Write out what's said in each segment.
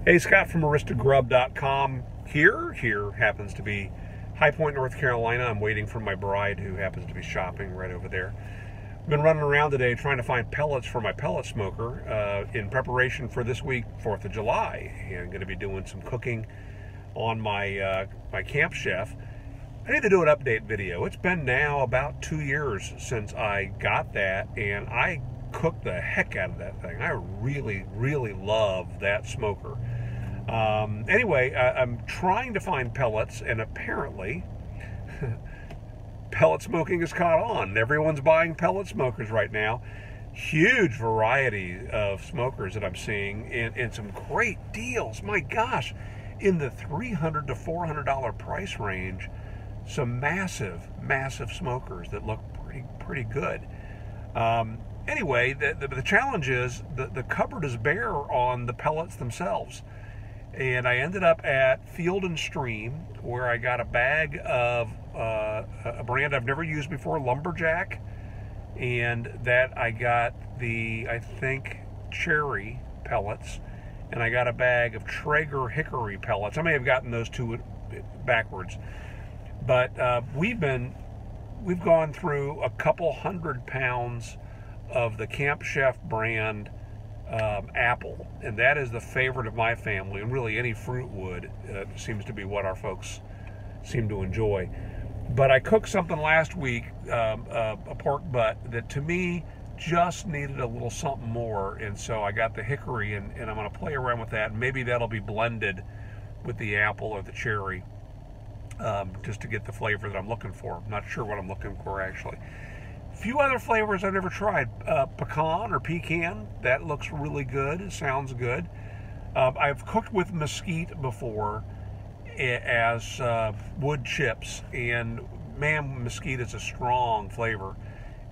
Hey, Scott from Aristogrub.com here. Here happens to be High Point, North Carolina. I'm waiting for my bride who happens to be shopping right over there. I've been running around today trying to find pellets for my pellet smoker in preparation for this week, 4th of July. And I'm going to be doing some cooking on my, my Camp Chef. I need to do an update video. It's been now about 2 years since I got that, and I cooked the heck out of that thing. I really, really love that smoker. Anyway, I'm trying to find pellets, and apparently pellet smoking has caught on. Everyone's buying pellet smokers right now. Huge variety of smokers that I'm seeing, and some great deals. My gosh, in the $300 to $400 price range, some massive smokers that look pretty good. Anyway, the challenge is the cupboard is bare on the pellets themselves. And I ended up at Field and Stream, where I got a bag of a brand I've never used before, Lumberjack, and that I got the, I think, cherry pellets, and I got a bag of Traeger hickory pellets. I may have gotten those two backwards, but we've gone through a couple 100 pounds of the Camp Chef brand apple, and that is the favorite of my family, and really any fruit wood seems to be what our folks seem to enjoy. But I cooked something last week, a pork butt, that to me just needed a little something more, and so I got the hickory, and I'm going to play around with that, and maybe that'll be blended with the apple or the cherry, just to get the flavor that I'm looking for. I'm not sure what I'm looking for, actually. A few other flavors I've never tried. Pecan or pecan, that looks really good. It sounds good. I've cooked with mesquite before as wood chips, and man, mesquite is a strong flavor.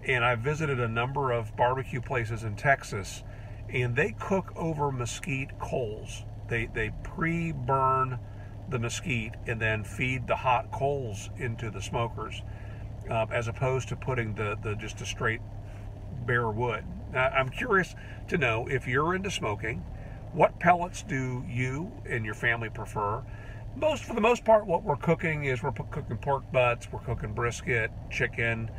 And I visited a number of barbecue places in Texas, and they cook over mesquite coals. They pre-burn the mesquite and then feed the hot coals into the smokers, as opposed to putting just a straight bare wood. Now, I'm curious to know, if you're into smoking, what pellets do you and your family prefer? For the most part, what we're cooking is we're cooking pork butts, we're cooking brisket, chicken.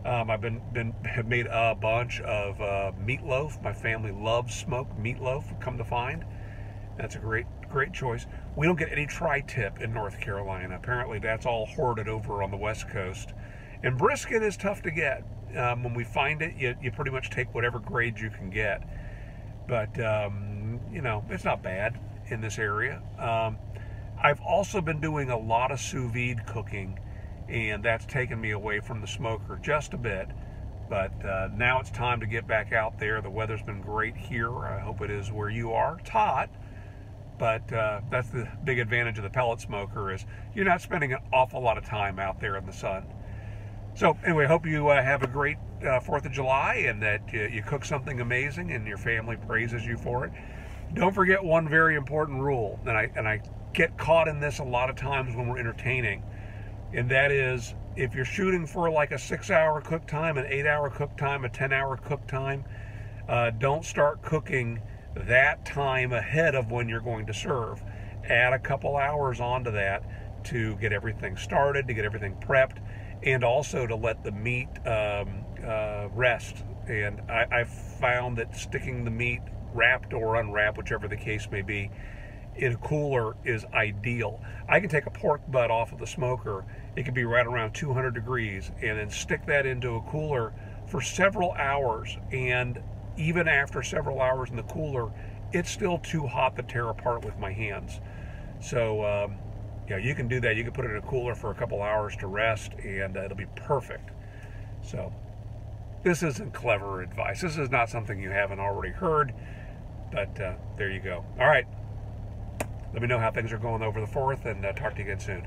I've have made a bunch of meatloaf. My family loves smoked meatloaf, come to find. That's a great choice. We don't get any tri-tip in North Carolina. Apparently that's all hoarded over on the West Coast. And brisket is tough to get. When we find it, you pretty much take whatever grade you can get. But, you know, it's not bad in this area. I've also been doing a lot of sous vide cooking, and that's taken me away from the smoker just a bit. But now it's time to get back out there. The weather's been great here. I hope it is where you are. It's hot, but that's the big advantage of the pellet smoker, is you're not spending an awful lot of time out there in the sun. So anyway, I hope you have a great 4th of July, and that you cook something amazing and your family praises you for it. Don't forget one very important rule, and I get caught in this a lot of times when we're entertaining, and that is, if you're shooting for like a 6-hour cook time, an 8-hour cook time, a 10-hour cook time, don't start cooking that time ahead of when you're going to serve. Add a couple hours onto that to get everything started, to get everything prepped, and also to let the meat rest. And I've found that sticking the meat wrapped or unwrapped, whichever the case may be, in a cooler is ideal. I can take a pork butt off of the smoker, it can be right around 200 degrees, and then stick that into a cooler for several hours, and even after several hours in the cooler, it's still too hot to tear apart with my hands. So yeah, you can do that. You can put it in a cooler for a couple hours to rest, and it'll be perfect. So this isn't clever advice. This is not something you haven't already heard, but there you go. All right. Let me know how things are going over the 4th, and talk to you again soon.